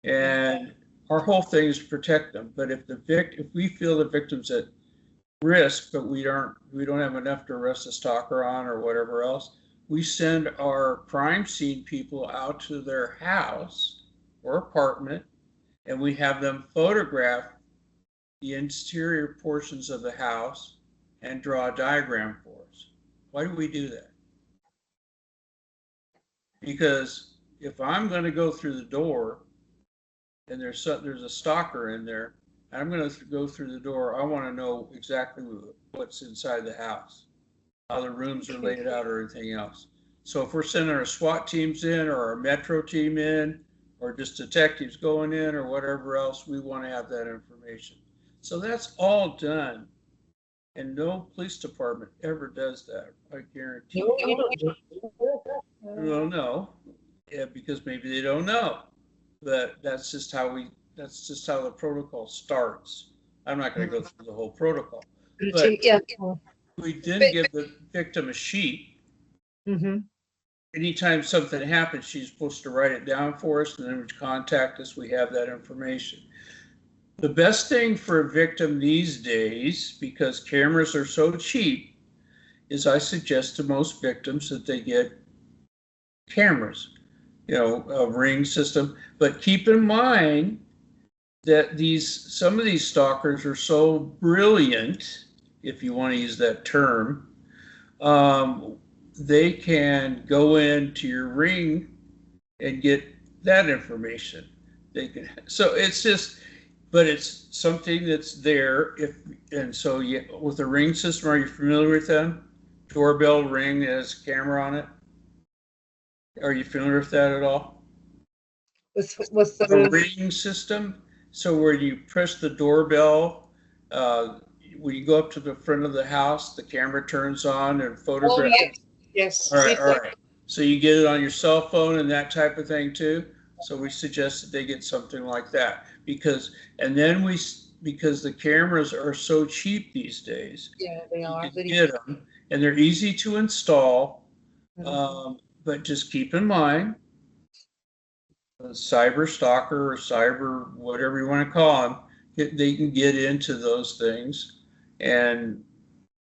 And our whole thing is to protect them. But if we feel the victim's at risk, but we don't have enough to arrest a stalker on or whatever else, we send our crime scene people out to their house or apartment, and we have them photograph the interior portions of the house and draw a diagram for us. Why do we do that? Because if I'm going to go through the door and there's a stalker in there, and I'm going to go through the door, I want to know exactly what's inside the house, how the rooms are laid out or anything else. So if we're sending our SWAT teams in or our Metro team in or just detectives going in or whatever else, we want to have that information. So that's all done. And no police department ever does that, I guarantee you.
No, you don't do it.
Well, no, yeah, because maybe they don't know. But that's just how the protocol starts. I'm not going to go through the whole protocol. But
Yeah.
we didn't give the victim a sheet.
Mm-hmm.
Anytime something happens, she's supposed to write it down for us, and then when she contact us, we have that information. The best thing for a victim these days, because cameras are so cheap, is I suggest to most victims that they get cameras, a Ring system. But keep in mind that some of these stalkers are so brilliant, if you want to use that term, they can go into your Ring and get that information. But it's something that's there. With the Ring system, are you familiar with them? Doorbell Ring that has a camera on it. Are you familiar with that at all?
With
the Ring system. So where you press the doorbell, when you go up to the front of the house, the camera turns on and photographs.
Oh, yes.
All right. So you get it on your cell phone and that type of thing too. So we suggest that they get something like that because the cameras are so cheap these days.
Yeah, they are.
You can get them, and they're easy to install.
Mm-hmm.
But just keep in mind, a cyber stalker or cyber whatever you want to call them, they can get into those things, and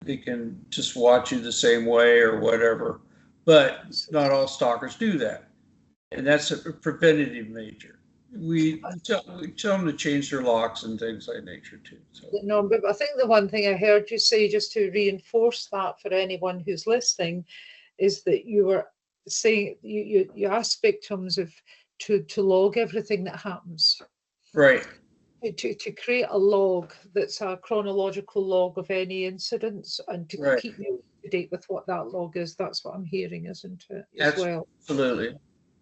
they can just watch you the same way or whatever. But not all stalkers do that. And that's a preventative measure. We tell them to change their locks and things like nature too. So.
No, but I think the one thing I heard you say, just to reinforce that for anyone who's listening, is that you were saying you ask victims of to log everything that happens.
Right.
To create a log that's a chronological log of any incidents, and to keep you up to date with what that log is. That's what I'm hearing, isn't it? As well.
Absolutely.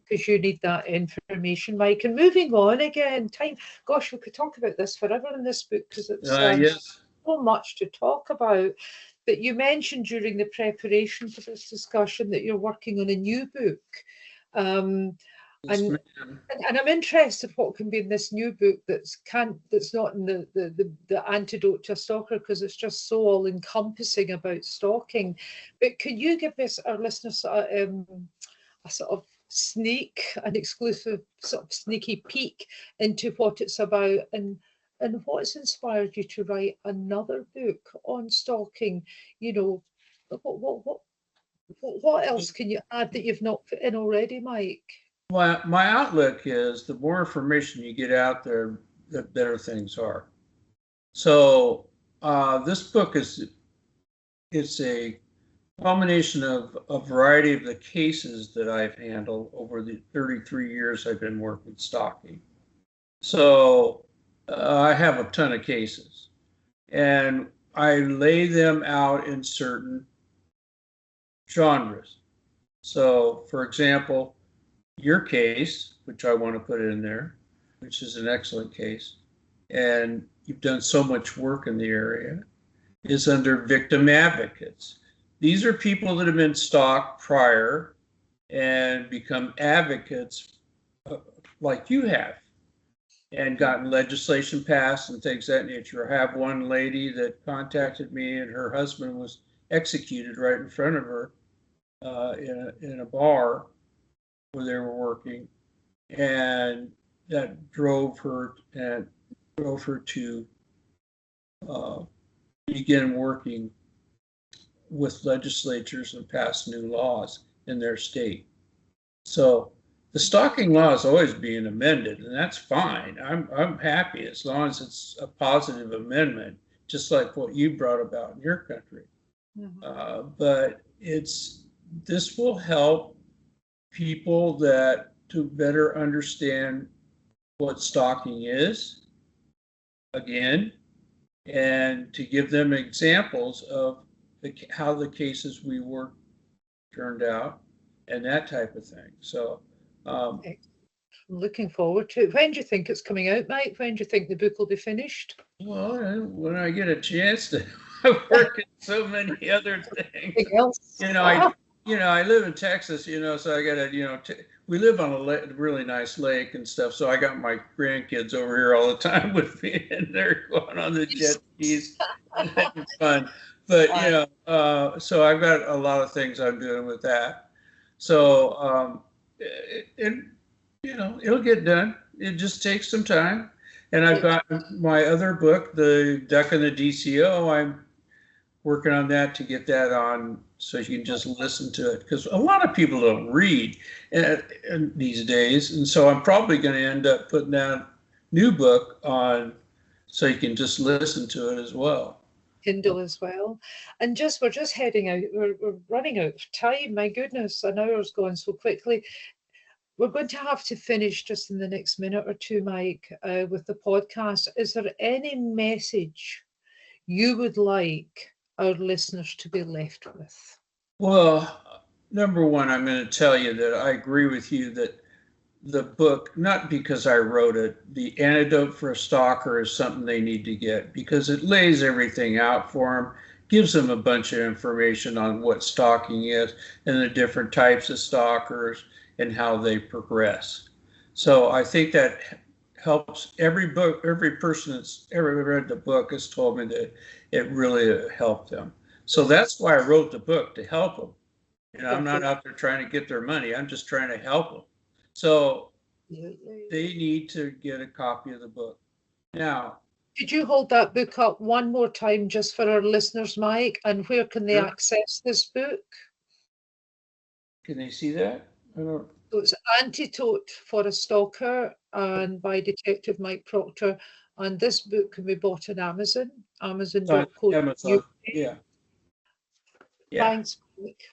Because you need that information, Mike. And moving on again, time. Gosh, we could talk about this forever in this book because it's
yes.
so much to talk about. But you mentioned during the preparation for this discussion that you're working on a new book.
Yes,
and I'm interested what can be in this new book that's not in the antidote to a stalker, because it's just so all encompassing about stalking. But could you give our listeners a sort of an exclusive sort of sneaky peek into what it's about, and what's inspired you to write another book on stalking? You know, what else can you add that you've not put in already, Mike?
Well, my outlook is the more information you get out there, the better things are. So this book it's a combination of a variety of the cases that I've handled over the 33 years I've been working stalking. So I have a ton of cases, and I lay them out in certain genres. So, for example, your case, which I want to put in there, which is an excellent case, and you've done so much work in the area, is under victim advocates. These are people that have been stalked prior and become advocates like you have, and gotten legislation passed and things of that nature. I have one lady that contacted me, and her husband was executed right in front of her in a bar where they were working, and that drove her to begin working with legislatures and pass new laws in their state. So the stalking law is always being amended, and that's fine. I'm happy as long as it's a positive amendment, just like what you brought about in your country. Mm-hmm. But this will help people to better understand what stalking is, again, and to give them examples of how the cases we work turned out and that type of thing. So I'm
looking forward to it. When do you think it's coming out, Mike? When do you think the book will be finished?
Well, when I get a chance to. I work in so many other things. I live in Texas, so I got to, we live on a really nice lake and stuff. So I got my grandkids over here all the time with me, and they're going on the jet skis and having fun. But, so I've got a lot of things I'm doing with that. So, it'll get done. It just takes some time. And I've got my other book, The Duck and the DCO. I'm working on that to get that on so you can just listen to it, because a lot of people don't read these days, and so I'm probably going to end up putting that new book on so you can just listen to it as well.
Kindle as well. And we're just heading out. We're running out of time. My goodness, an hour's gone so quickly. We're going to have to finish just in the next minute or two, Mike, with the podcast. Is there any message you would like our listeners to be left with?
Well, number one, I'm going to tell you that I agree with you that the book, not because I wrote it, The Antidote for a Stalker is something they need to get, because it lays everything out for them, gives them a bunch of information on what stalking is and the different types of stalkers and how they progress. So I think that helps. Every person that's ever read the book has told me that it really helped them. So that's why I wrote the book, to help them. I'm not out there trying to get their money. I'm just trying to help them. So they need to get a copy of the book. Now,
Could you hold that book up one more time just for our listeners, Mike? And where can they
Sure.
access this book?
Can they see that? I don't.
So it's Antidote for a Stalker and by Detective Mike Proctor. And this book can be bought on Amazon,
It's on
amazon.co.uk.
Amazon. Yeah. Yeah.
Thanks, Mike.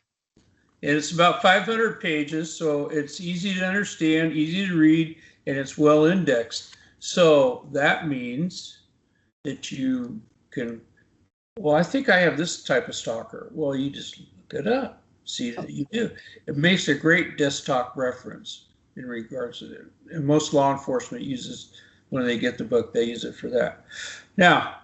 And it's about 500 pages, so it's easy to understand, easy to read, and it's well indexed. So that means that you can, well, I think I have this type of stalker. Well, you just look it up, see that you do. It makes a great desktop reference in regards to it. And most law enforcement uses, when they get the book, they use it for that. Now,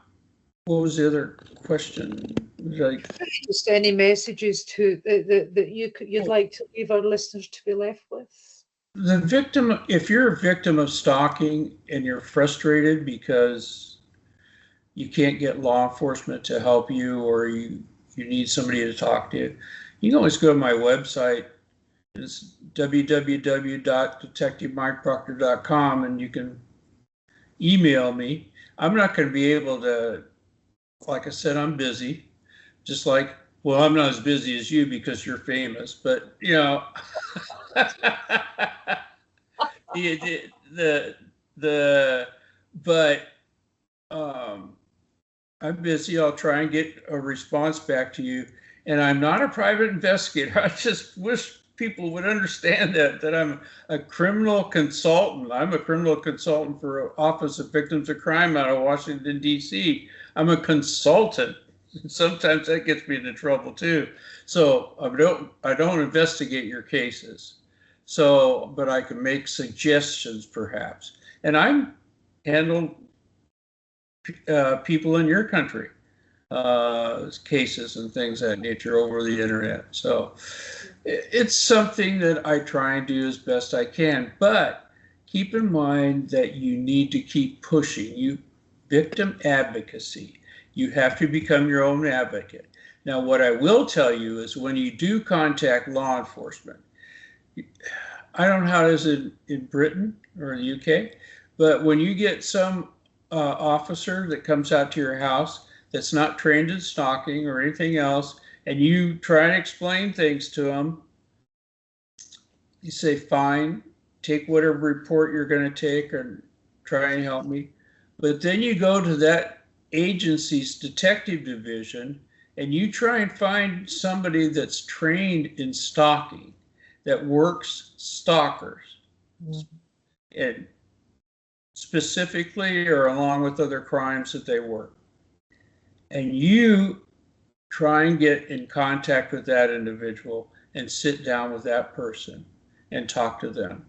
what was the other question? Like,
Just any messages to that you'd like to leave our listeners to be left with?
the victim, if you're a victim of stalking and you're frustrated because you can't get law enforcement to help you, or you need somebody to talk to, you can always go to my website. It's www.detectivemikeproctor.com, and you can email me. I'm not going to be able to, like I said, I'm busy. Just like, well, I'm not as busy as you because you're famous, but you know, the but I'm busy. I'll try and get a response back to you. And I'm not a private investigator. I just wish people would understand that I'm a criminal consultant. I'm a criminal consultant for Office of Victims of Crime out of Washington, D.C. I'm a consultant. Sometimes that gets me into trouble too. So I don't investigate your cases. So, but I can make suggestions perhaps. And I'm handle people in your country cases and things of that nature over the internet. So it's something that I try and do as best I can. But keep in mind that you need to keep pushing. You victim advocacy. You have to become your own advocate. Now, what I will tell you is when you do contact law enforcement, I don't know how it is in Britain or the UK, but when you get some officer that comes out to your house that's not trained in stalking or anything else, and you try and explain things to them, you say, fine, take whatever report you're going to take and try and help me. But then you go to that agency's detective division and you try and find somebody that's trained in stalking, that works stalkers, and specifically or along with other crimes that they work. And you try and get in contact with that individual and sit down with that person and talk to them,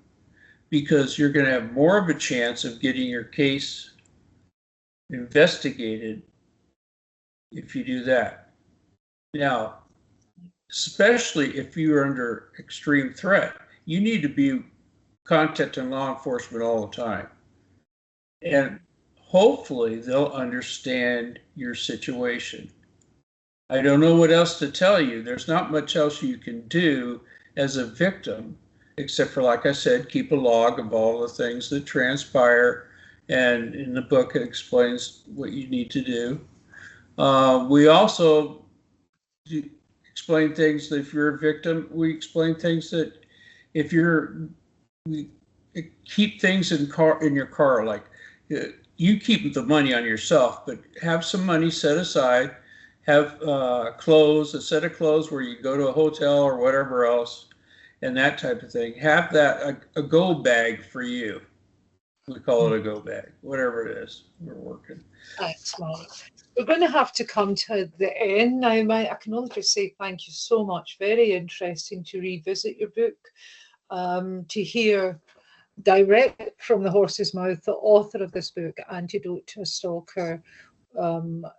because you're going to have more of a chance of getting your case investigated if you do that. Now, especially if you're under extreme threat, you need to be contacting law enforcement all the time. And hopefully they'll understand your situation. I don't know what else to tell you. There's not much else you can do as a victim, except for, like I said, keep a log of all the things that transpire. And in the book, it explains what you need to do. We also explain things that if you're a victim, we explain things that if you're, we keep things in your car, like you keep the money on yourself, but have some money set aside, have clothes, a set of clothes where you go to a hotel or whatever else, and that type of thing. Have that, a go bag for you. We call it a go bag, whatever it is we're working.
Thanks, Mike. We're going to have to come to the end now, Mike. I can only just say thank you so much. Very interesting to revisit your book, to hear direct from the horse's mouth, the author of this book, Antidote to a Stalker, the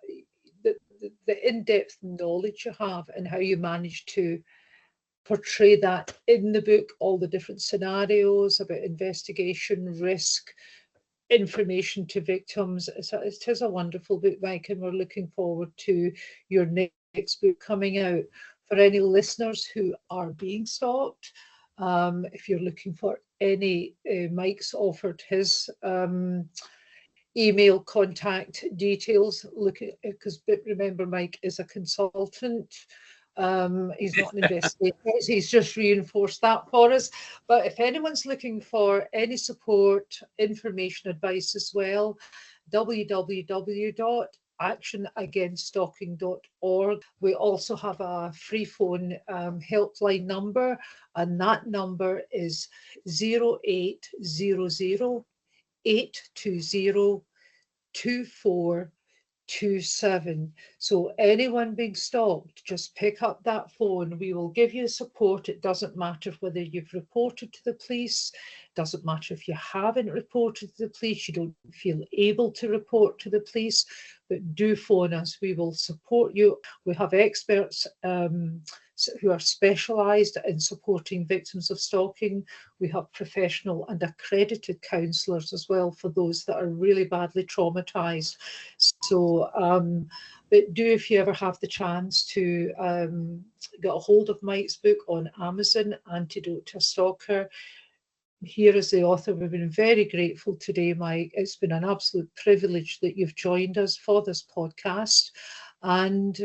in-depth knowledge you have and how you manage to portray that in the book, all the different scenarios about investigation, risk, information to victims. It is a wonderful book, Mike, and we're looking forward to your next book coming out. For any listeners who are being stalked, if you're looking for any, Mike's offered his email contact details. Look at because remember, Mike is a consultant. He's not an investigator. He's just reinforced that for us. But if anyone's looking for any support, information, advice as well, www.actionagainststalking.org. We also have a free phone helpline number, and that number is 0800 820 2427. So anyone being stalked, just pick up that phone. We will give you support. It doesn't matter whether you've reported to the police, doesn't matter if you haven't reported to the police, you don't feel able to report to the police, but do phone us. We will support you. We have experts who are specialised in supporting victims of stalking. We have professional and accredited counsellors as well for those that are really badly traumatised. So, but do, if you ever have the chance to get a hold of Mike's book on Amazon, Antidote to a Stalker. Here is the author. We've been very grateful today, Mike. It's been an absolute privilege that you've joined us for this podcast. And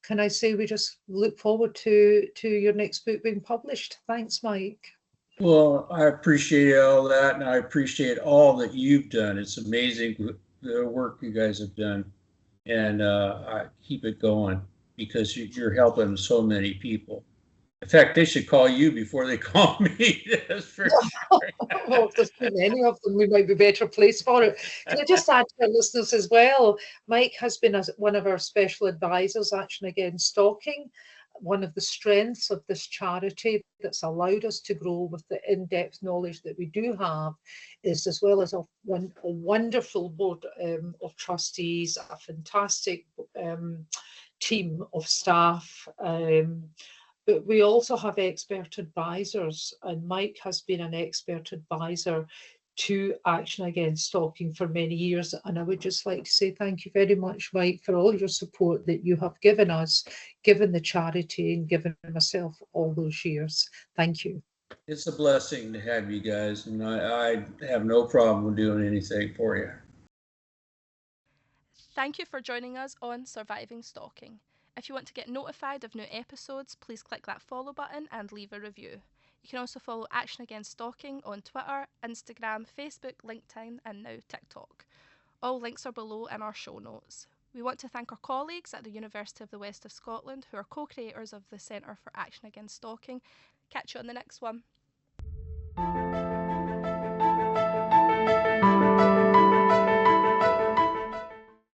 can I say we just look forward to your next book being published. Thanks, Mike.
Well, I appreciate all that, and I appreciate all that you've done. It's amazing the work you guys have done, and I keep it going because you're helping so many people. In fact, they should call you before they call me. That's for sure.
Well, if there's too many of them, we might be better placed for it. Can I just add to our listeners as well? Mike has been one of our special advisors, Action Against Stalking. One of the strengths of this charity that's allowed us to grow with the in-depth knowledge that we do have is, as well as a wonderful board of trustees, a fantastic team of staff. But we also have expert advisors, and Mike has been an expert advisor to Action Against Stalking for many years. And I would just like to say thank you very much, Mike, for all your support that you have given us, given the charity, and given myself all those years. Thank you.
It's a blessing to have you guys, and I have no problem doing anything for you.
Thank you for joining us on Surviving Stalking. If you want to get notified of new episodes, please click that follow button and leave a review. You can also follow Action Against Stalking on Twitter, Instagram, Facebook, LinkedIn, and now TikTok. All links are below in our show notes. We want to thank our colleagues at the University of the West of Scotland, who are co-creators of the Centre for Action Against Stalking. Catch you on the next one.